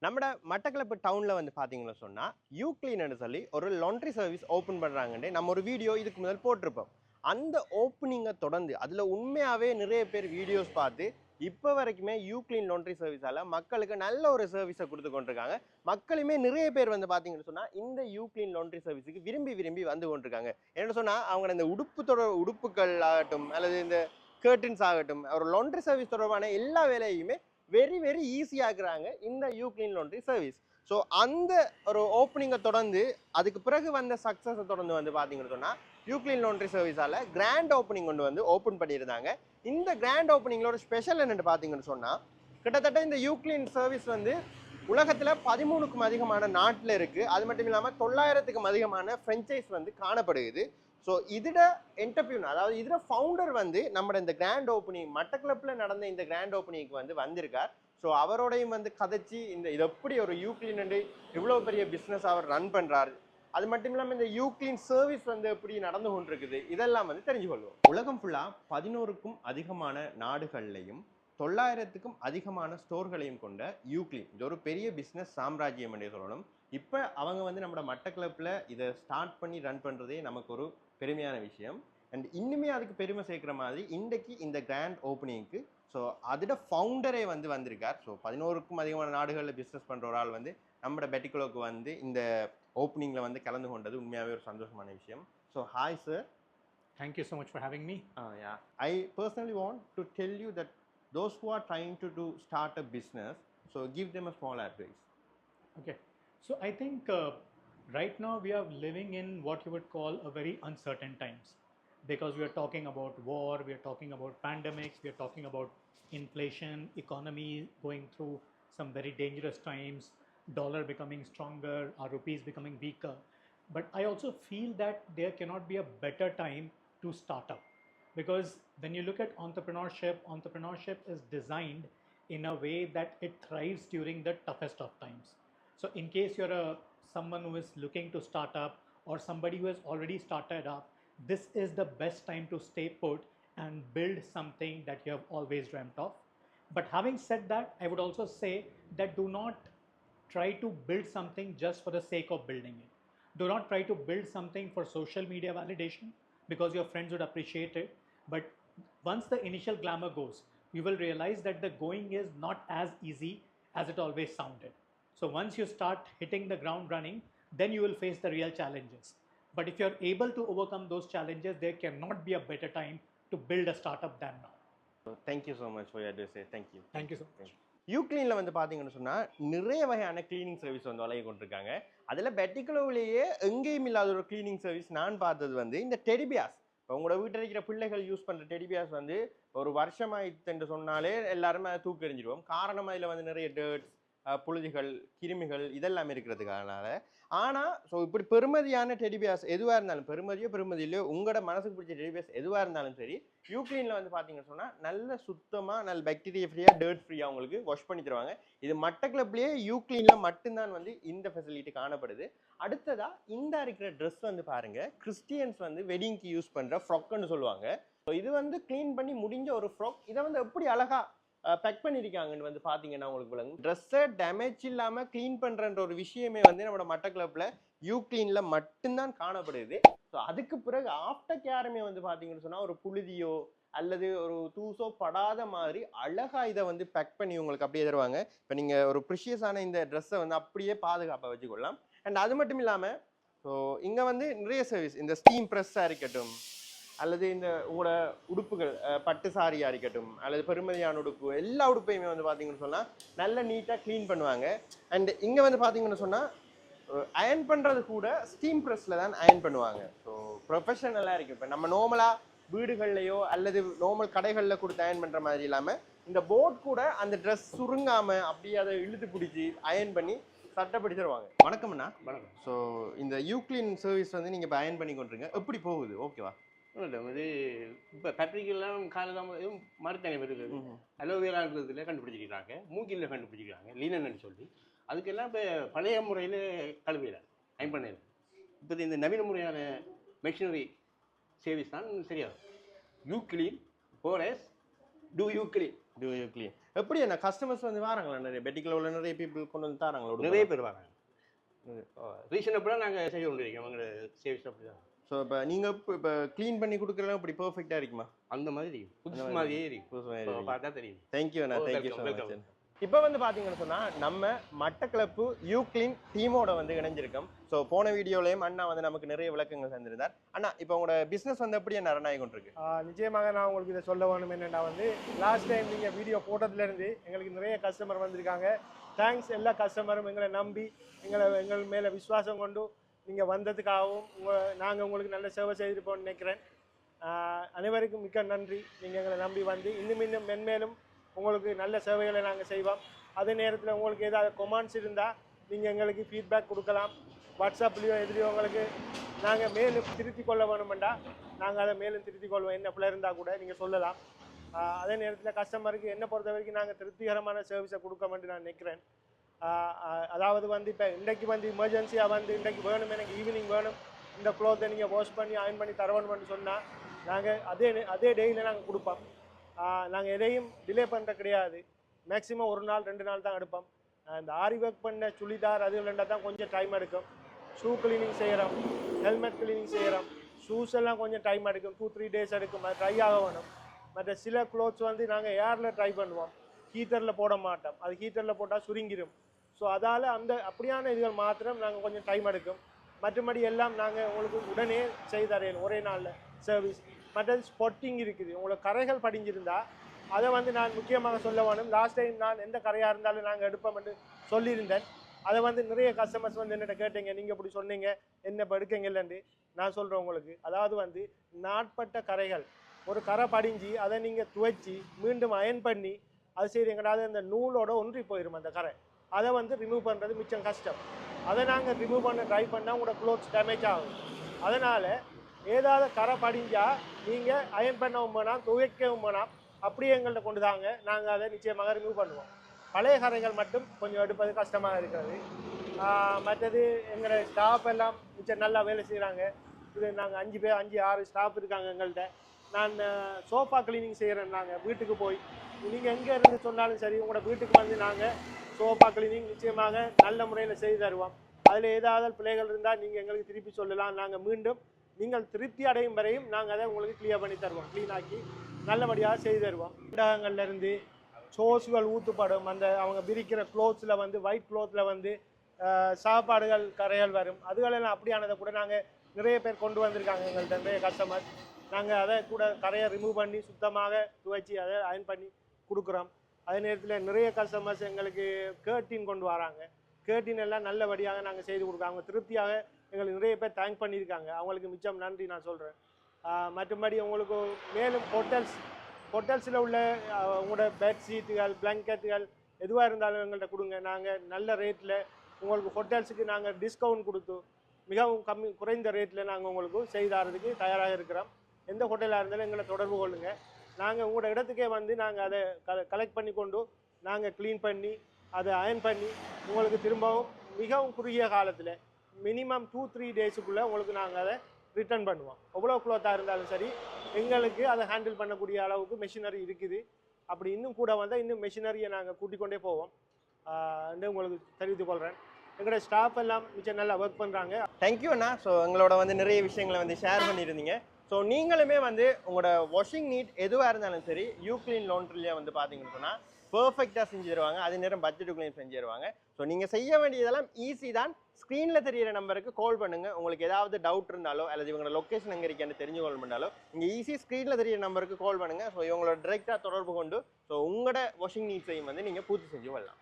நம்ம மட்டக்களப்பு டவுன்ல வந்து பாத்தீங்கன்னா சொன்னா யூக்ளீன்னு சொல்லி ஒரு லாண்ட்ரி சர்வீஸ் ஓபன் பண்றாங்கன்னு நம்ம ஒரு வீடியோ இதுக்கு முதல் போட்டிருப்போம். அந்த ஓப்பனிங்கை தொடர்ந்து அதுல உண்மையாவே நிறைய பேர் வீடியோஸ் பார்த்து இப்ப வரைக்குமே யூக்ளீன் லாண்ட்ரி சர்வீஸால மக்களுக்கு நல்ல ஒரு சர்வீஸை கொடுத்து கொண்டிருக்காங்க. மக்களுமே நிறைய பேர் வந்து பாத்தீங்கன்னு சொன்னா இந்த யூக்ளீன் லாண்ட்ரி சர்வீஸுக்கு விரும்பி விரும்பி வந்து கொண்டிருக்காங்க. என்ன சொன்னா அவங்க இந்த உடுப்புகள் ஆகட்டும் அல்லது இந்த கர்டன்ஸ் ஆகட்டும் ஒரு லாண்ட்ரி சர்வீஸ் தொடர்பான எல்லா வேலையுமே வெரி வெரி ஈஸியாக்குறாங்க இந்த யூக்ளீன் லாண்ட்ரி சர்வீஸ். ஸோ அந்த ஒரு ஓப்பனிங்கை தொடர்ந்து அதுக்கு பிறகு வந்த சக்ஸஸை தொடர்ந்து வந்து பார்த்தீங்கன்னு சொன்னால் யூக்ளீன் லாண்ட்ரி சர்வீஸால் கிராண்ட் ஓப்பனிங் கொண்டு வந்து ஓப்பன் பண்ணியிருந்தாங்க. இந்த கிராண்ட் ஓப்பனிங்கில் ஒரு ஸ்பெஷல் என்னென்னு பார்த்தீங்கன்னு சொன்னால் கிட்டத்தட்ட இந்த யூக்ளீன் சர்வீஸ் வந்து உலகத்தில் 13க்கும் அதிகமான நாட்டில் இருக்குது. அது மட்டும் இல்லாமல் 900க்கும் அதிகமான ஃப்ரெஞ்சைஸ் வந்து காணப்படுகிறது. ஸோ இதோட என்டர்பிரினர் அதாவது இதோட ஃபவுண்டர் வந்து நம்ம இந்த கிராண்ட் ஓப்பனிங் மட்டக்களப்பில் நடந்த இந்த கிராண்ட் ஓப்பனிங்க்கு வந்து வந்திருக்கார். ஸோ அவரோடையும் வந்து கதைச்சி இது எப்படி ஒரு யூக்ளீன் இவ்வளோ பெரிய பிஸ்னஸ் அவர் ரன் பண்ணுறாரு, அது மட்டும் இல்லாமல் இந்த யூக்ளீன் சர்வீஸ் வந்து எப்படி நடந்து கொண்டிருக்குது இதெல்லாம் வந்து தெரிஞ்சு கொள்வோம். உலகம் ஃபுல்லாக 11க்கும் அதிகமான நாடுகள்லையும் 900க்கும் அதிகமான ஸ்டோர்களையும் கொண்ட யூக்ளீன் இது ஒரு பெரிய பிஸ்னஸ் சாம்ராஜ்யம் என்று சொல்லணும். இப்போ அவங்க வந்து நம்ம மட்டக்களப்பில் இதை ஸ்டார்ட் பண்ணி ரன் பண்ணுறதே நமக்கு ஒரு பெருமையான விஷயம். அண்ட் இன்னுமே அதுக்கு பெருமை சேர்க்குற மாதிரி இன்றைக்கு இந்த கிராண்ட் ஓப்பனிங்க்கு ஸோ அதோட ஃபவுண்டரே வந்து வந்திருக்கார். ஸோ 11க்கும் அதிகமான நாடுகளில் பிஸ்னஸ் பண்ணுற ஒரு ஆள் வந்து நம்ம பெட்டிகுலோக்கு வந்து இந்த ஓப்பனிங்கில் வந்து கலந்து கொண்டது உண்மையாகவே ஒரு சந்தோஷமான விஷயம். So hi sir. Thank you so much for having me. Yeah. I personally want to tell you that those who are trying to start a business, so give them a small advice. Okay. So I think right now we are living in what you would call a very uncertain times, because we are talking about war, we are talking about pandemics, we are talking about inflation, economy going through some very dangerous times, dollar becoming stronger, our rupees becoming weaker. But I also feel that there cannot be a better time to start up, because when you look at entrepreneurship is designed in a way that it thrives during the toughest of times. So in case you're someone who is looking to start up, or somebody who has already started up, this is the best time to stay put and build something that you have always dreamt of. But having said that, I would also say that do not try to build something just for the sake of building it. Do not try to build something for social media validation because your friends would appreciate it. But once the initial glamour goes, you will realize that the going is not as easy as it always sounded. So once you start hitting the ground running, then you will face the real challenges. But if you're able to overcome those challenges, there cannot be a better time to build a startup than now. So thank you so much for your advice. Thank you. Thank you so much. யூக்ளீனில் வந்து பார்த்தீங்கன்னு சொன்னால் நிறைய வகையான cleaning service வந்து வழங்கி கொண்டிருக்காங்க. அதில் பெட்டிகுலர்லேயே எங்கேயும் இல்லாத ஒரு கிளீனிங் சர்வீஸ் நான் பார்த்தது வந்து இந்த டெடிபியாஸ். இப்போ உங்களோட வீட்டில் இருக்கிற பிள்ளைகள் யூஸ் பண்ணுற டெடிபியாஸ் வந்து ஒரு வருஷமாயிட்டு சொன்னாலே எல்லாருமே அதை தூக்கி எறிஞ்சிடுவோம். காரணம் அதில் வந்து நிறைய டேர்ட்ஸ், புழுதிகள், கிருமிகள் இதெல்லாம் இருக்கிறதுக்கான. ஆனால் ஸோ இப்படி பெருமதியான டெடிபியாஸ் எதுவாக இருந்தாலும் பெருமதியிலையோ உங்களோட மனசுக்கு பிடிச்ச டெடிபியாஸ் எதுவாக இருந்தாலும் சரி, யூக்ளீனில் வந்து பார்த்தீங்கன்னு சொன்னால் நல்ல சுத்தமாக நல்ல பாக்டீரியா ஃப்ரீயாக டேர்ட் ஃப்ரீயாக உங்களுக்கு வாஷ் பண்ணி தருவாங்க. இது மட்டக்களப்பிலேயே யூக்ளீனில் மட்டும்தான் வந்து இந்த ஃபெசிலிட்டி காணப்படுது. அடுத்ததாக இந்த இருக்கிற ட்ரெஸ் வந்து பாருங்கள், கிறிஸ்டியன்ஸ் வந்து வெட்டிங்க்கு யூஸ் பண்ணுற ஃப்ராக்னு சொல்லுவாங்க. ஸோ இது வந்து க்ளீன் பண்ணி முடிஞ்ச ஒரு ஃப்ராக். இதை வந்து எப்படி அழகாக பேக் பண்ணியிருக்காங்கன்னு வந்து பார்த்தீங்கன்னா உங்களுக்கு விளங்கும். ட்ரெஸ்ஸை டேமேஜ் இல்லாமல் க்ளீன் பண்ணுறன்ற ஒரு விஷயமே வந்து நம்மளோட மட்டக்களப்பில் யூக்ளீனில் மட்டும்தான் காணப்படுது. ஸோ அதுக்கு பிறகு ஆஃப்டர் கேருமே வந்து பார்த்தீங்கன்னு சொன்னால் ஒரு புழுதியோ அல்லது ஒரு தூசோ படாத மாதிரி அழகாக இதை வந்து பேக் பண்ணி உங்களுக்கு அப்படியே தருவாங்க. இப்போ நீங்கள் ஒரு ப்ரிஷியஸான இந்த ட்ரெஸ்ஸை வந்து அப்படியே பாதுகாப்பாக வச்சுக்கொள்ளலாம். அண்ட் அது மட்டும் இல்லாமல் ஸோ இங்கே வந்து நிறைய சர்வீஸ், இந்த ஸ்டீம் ப்ரெஸ்ஸாக இருக்கட்டும் அல்லது இந்த உங்களோட உடுப்புகள் பட்டு சாரியாக இருக்கட்டும் அல்லது பெருமதியான உடுப்பு, எல்லா உடுப்பையுமே வந்து பார்த்தீங்கன்னு சொன்னால் நல்ல நீட்டாக க்ளீன் பண்ணுவாங்க. அண்ட் இங்கே வந்து பார்த்தீங்கன்னு சொன்னால் அயன் பண்ணுறது கூட ஸ்டீம் ப்ரெஸ்ஸில் தான் அயன் பண்ணுவாங்க. ஸோ ப்ரொஃபஷனலாக இருக்குது. இப்போ நம்ம நார்மலாக வீடுகள்லையோ அல்லது நார்மல் கடைகளில் கொடுத்து அயன் பண்ணுற மாதிரி இல்லாமல் இந்த போர்ட் கூட அந்த ட்ரெஸ் சுருங்காமல் அப்படியே அதை இழுத்து பிடிச்சி அயன் பண்ணி சட்டப்படி தருவாங்க. வணக்கம்ண்ணா. வணக்கம். ஸோ இந்த யூக்ளீன் சர்வீஸ் வந்து நீங்கள் இப்போ அயன் பண்ணி கொண்டுருங்க, எப்படி போகுது? ஓகேவா? இல்லை இது இப்போ பத்திரிகைலாம் காலெல்லாம் மருத்துவ வருது, அலோவேரா இருக்கிறதுல கண்டுபிடிச்சிக்கிறாங்க, மூக்கில் கண்டுபிடிச்சிக்கிறாங்க லீனன்னு சொல்லி. அதுக்கெல்லாம் இப்போ பழைய முறையில் கழுவிடலாம், அயன் பண்ணிடலாம். இப்போ இந்த நவீன முறையான மெஷினரி சர்வீஸ் தான் சரியாகும். யூக்ளீன் போரஸ் டூ யூக்ளீன். எப்படி என்ன கஸ்டமர்ஸ் வந்து வராங்களா நிறைய பெட்டிக்குள்ள உள்ள நிறைய பீப்புள் கொண்டு வந்து தராங்களா நிறைய பேர் வராங்க. ரீசனபிளாக நாங்கள் செய்து கொண்டிருக்கோம் எங்களோட சேவிஸ் அப்படி தான். ஸோ இப்போ நீங்கள் இப்போ க்ளீன் பண்ணி கொடுக்குறதுலாம் இப்படி பர்ஃபெக்டாக இருக்குமா? அந்த மாதிரி இருக்கும், புதுசு மாதிரியே இருக்கும், பார்த்தா தெரியும். தேங்க்யூ அண்ணா, தேங்க்யூ ஸோ மச். இப்போ வந்து பார்த்தீங்கன்னு சொன்னால் நம்ம மட்டக்களப்பு யூக்ளின் டீமோட வந்து இணைஞ்சிருக்கோம். ஸோ போன வீடியோலையும் அண்ணா வந்து நமக்கு நிறைய விளக்கங்கள் தந்திருந்தார். அண்ணா இப்போ உங்களோட பிஸ்னஸ் வந்து எப்படி என்ன ரன் ஆகி கொண்டிருக்கு? நிச்சயமாக நான் உங்களுக்கு இதை சொல்ல வேணும் என்னென்னா வந்து லாஸ்ட் டைம் நீங்கள் வீடியோ போட்டதுலேருந்து எங்களுக்கு நிறைய கஸ்டமர் வந்திருக்காங்க. தேங்க்ஸ் எல்லா கஸ்டமரும் எங்களை நம்பி எங்கள் மேலே விசுவாசம் கொண்டு நீங்கள் வந்ததுக்காகவும் நாங்கள் உங்களுக்கு நல்ல சேவை செய்திருப்போம்னு நினைக்கிறேன். அனைவருக்கும் மிக்க நன்றி. நீங்கள் எங்களை நம்பி வந்து இன்னும் மென்மேலும் உங்களுக்கு நல்ல சேவைகளை நாங்கள் செய்வோம். அதே நேரத்தில் உங்களுக்கு ஏதாவது கொமெண்ட்ஸ் இருந்தால் நீங்கள் எங்களுக்கு ஃபீட்பேக் கொடுக்கலாம். வாட்ஸ்அப்லேயோ எதுலேயோ உங்களுக்கு நாங்கள் மேலும் திருத்திக் கொள்ள வேணுமெண்டா நாங்கள் அதை மேலும் திருத்திக் கொள்வோம். என்ன பிள்ளை இருந்தால் கூட நீங்கள் சொல்லலாம். அதே நேரத்தில் கஸ்டமருக்கு என்னை பொறுத்த வரைக்கும் நாங்கள் திருப்திகரமான சர்வீஸை கொடுக்க வேண்டும் நான் நினைக்கிறேன். அதாவது வந்து இப்போ இன்றைக்கு வந்து எமர்ஜென்சியாக வந்து இன்றைக்கு வேணும், எனக்கு ஈவினிங் வேணும், இந்த க்ளோத்தை நீங்கள் வாஷ் பண்ணி அயர்ன் பண்ணி தரணும்னு சொன்னால் நாங்கள் அதே டேயில் நாங்கள் கொடுப்போம். நாங்கள் எதையும் டிலே பண்ணுற கிடையாது. மேக்ஸிமம் 1 நாள் 2 நாள் தான் எடுப்போம். இந்த ஆரி ஒர்க் பண்ண சுடிதார் அது இல்லைன்னா தான் கொஞ்சம் டைம் எடுக்கும். ஷூ கிளீனிங் செய்கிறோம், ஹெல்மெட் கிளீனிங் செய்கிறோம். ஷூஸ் எல்லாம் கொஞ்சம் டைம் எடுக்கும், 2-3 டேஸ் எடுக்கும். அது ட்ரை ஆக வேணும். மற்ற சில க்ளோத்ஸ் வந்து நாங்கள் ஏரில் ட்ரை பண்ணுவோம், ஹீட்டரில் போட மாட்டோம். அது ஹீட்டரில் போட்டால் சுருங்கிடும். ஸோ அதால் அப்படியான இதுகள் மாத்திரம் நாங்கள் கொஞ்சம் டைம் எடுக்கும். மற்றபடி எல்லாம் நாங்கள் உங்களுக்கு உடனே செய்தறையணும், ஒரே நாளில் சர்வீஸ். மற்றது ஸ்பாட்டிங் இருக்குது. உங்களுக்கு கரைகள் படிஞ்சிருந்தா அதை வந்து நான் முக்கியமாக சொல்ல வேணும். லாஸ்ட் டைம் நான் எந்த கரையாக இருந்தாலும் நாங்கள் எடுப்போம் என்று சொல்லியிருந்தேன். அதை வந்து நிறைய கஸ்டமர்ஸ் வந்து என்னட்ட கேட்டீங்க, நீங்கள் இப்படி சொன்னீங்க என்ன இப்போ எடுக்கங்கல்லண்டு. நான் சொல்கிறேன் உங்களுக்கு, அதாவது வந்து நாட்பட்ட கரைகள் ஒரு கரை படிஞ்சு அதை நீங்கள் துவைச்சி மீண்டும் அயன் பண்ணி அது செய்கிறீங்கடாது அந்த நூலோட ஒன்றி போயிடும் அந்த கரை. அதை வந்து ரிமூவ் பண்ணுறது மிச்சம் கஷ்டம். அதை நாங்கள் ரிமூவ் பண்ண ட்ரை பண்ணால் உங்களோட க்ளோத்ஸ் டேமேஜ் ஆகும். அதனால் ஏதாவது கரை படிஞ்சால் நீங்கள் அயன் பண்ணவும் வேணாம், துவைக்கவும் வேணாம், அப்படியே எங்கள்கிட்ட கொண்டு தாங்க, நாங்கள் அதை நிச்சயமாக ரிமூவ் பண்ணுவோம். பழைய கரைகள் மட்டும் கொஞ்சம் எடுப்பது கஷ்டமாக இருக்கிறது. மற்றது எங்களை ஸ்டாஃப் எல்லாம் மிச்சம் நல்லா வேலை செய்கிறாங்க. இது நாங்கள் 5-6 ஸ்டாஃப் இருக்காங்க எங்கள்கிட்ட. நான் சோஃபா கிளீனிங் செய்கிறேன். நாங்கள் வீட்டுக்கு போய் நீங்கள் எங்கே இருந்து சொன்னாலும் சரி, உங்களோட வீட்டுக்கு வந்து நாங்கள் சோஃபா கிளீனிங் நிச்சயமாக நல்ல முறையில் செய்து தருவோம். அதில் ஏதாவது பிள்ளைகள் இருந்தால் நீங்கள் எங்களுக்கு திருப்பி சொல்லலாம். நாங்கள் மீண்டும் நீங்கள் திருப்தி அடையும் வரையும் நாங்கள் அதை உங்களுக்கு கிளியர் பண்ணி தருவோம், க்ளீனாக்கி நல்லபடியாக செய்து தருவோம். ஊடகங்கள்லேருந்து சோஸுகள் ஊற்றுப்படும், அந்த அவங்க விரிக்கிற க்ளோத்ஸில் வந்து ஒயிட் க்ளோத்தில் வந்து சாப்பாடுகள் கரைகள் வரும். அதுகளெல்லாம் அப்படியானதை கூட நாங்கள் நிறைய பேர் கொண்டு வந்திருக்காங்க எங்கள்கிட்ட நிறைய கஸ்டமர். நாங்கள் அதை கூட கரையை ரிமூவ் பண்ணி சுத்தமாக துவைச்சி அதை அயன் பண்ணி கொடுக்குறோம். அதே நேரத்தில் நிறைய கஸ்டமர்ஸ் எங்களுக்கு கேர்டின் கொண்டு வராங்க. கேர்டின் எல்லாம் நல்லபடியாக நாங்கள் செய்து கொடுக்குறோம். அவங்க திருப்தியாக எங்களுக்கு நிறைய பேர் தேங்க் பண்ணியிருக்காங்க. அவங்களுக்கு மிச்சம் நன்றி நான் சொல்கிறேன். மற்றபடி உங்களுக்கு மேலும் ஹோட்டல்ஸில் உள்ள உங்களோட பெட்ஷீட்டுகள், பிளாங்கெட்டுகள் எதுவாக இருந்தாலும் எங்கள்கிட்ட கொடுங்க. நாங்கள் நல்ல ரேட்டில் உங்களுக்கு ஹோட்டல்ஸுக்கு நாங்கள் டிஸ்கவுண்ட் கொடுத்து மிகவும் குறைந்த ரேட்டில் நாங்கள் உங்களுக்கு செய்தாரதுக்கு தயாராக இருக்கிறோம். எந்த ஹோட்டலாக இருந்தாலும் எங்களை தொடர்பு கொள்ளுங்கள். நாங்கள் உங்களோட இடத்துக்கே வந்து நாங்கள் அதை கலெக்ட் பண்ணி கொண்டு நாங்கள் க்ளீன் பண்ணி அதை அயன் பண்ணி உங்களுக்கு திரும்பவும் மிகவும் குறுகிய காலத்தில் மினிமம் 2-3 டேஸுக்குள்ளே உங்களுக்கு நாங்கள் அதை ரிட்டர்ன் பண்ணுவோம். எவ்வளோ க்ளோத்தாக இருந்தாலும் சரி, எங்களுக்கு அதை ஹேண்டில் பண்ணக்கூடிய அளவுக்கு மெஷினரி இருக்குது. அப்படி இன்னும் கூட வந்தால் இன்னும் மெஷினரியை நாங்கள் கூட்டிக் கொண்டே போவோம் என்று உங்களுக்கு தெரிவித்துக் கொள்கிறேன். எங்களோட ஸ்டாஃப் எல்லாம் மிச்சம் நல்லா ஒர்க் பண்ணுறாங்க. தேங்க்யூ அண்ணா. ஸோ எங்களோட வந்து நிறைய விஷயங்களை வந்து ஷேர் பண்ணியிருந்தீங்க. ஸோ நீங்களுமே வந்து உங்களோட வாஷிங் நீட் எதுவாக இருந்தாலும் சரி, யூக்ளின் லாண்ட்ரிலேயே வந்து பார்த்தீங்கன்னு சொன்னால் பர்ஃபெக்டாக செஞ்சு தருவாங்க. அதே நேரம் பட்ஜெட்டுக்குள்ளேயும் செஞ்சு தருவாங்க. ஸோ நீங்கள் செய்ய வேண்டியதெல்லாம் ஈஸி தான். ஸ்க்ரீனில் தெரியிற நம்பருக்கு கால் பண்ணுங்கள். உங்களுக்கு ஏதாவது டவுட் இருந்தாலோ அல்லது இவங்களோட லொக்கேஷன் எங்கே இருக்கேன்னு தெரிஞ்சு கால் பண்ணாலோ நீங்கள் ஈஸி ஸ்க்ரீனில் தெரியிற நம்பருக்கு கால் பண்ணுங்கள். ஸோ இவங்களோட டிரெக்டாக தொடர்பு கொண்டு ஸோ உங்களோட வாஷிங் நீட்ஸையும் வந்து நீங்கள் பூர்த்தி செஞ்சு வரலாம்.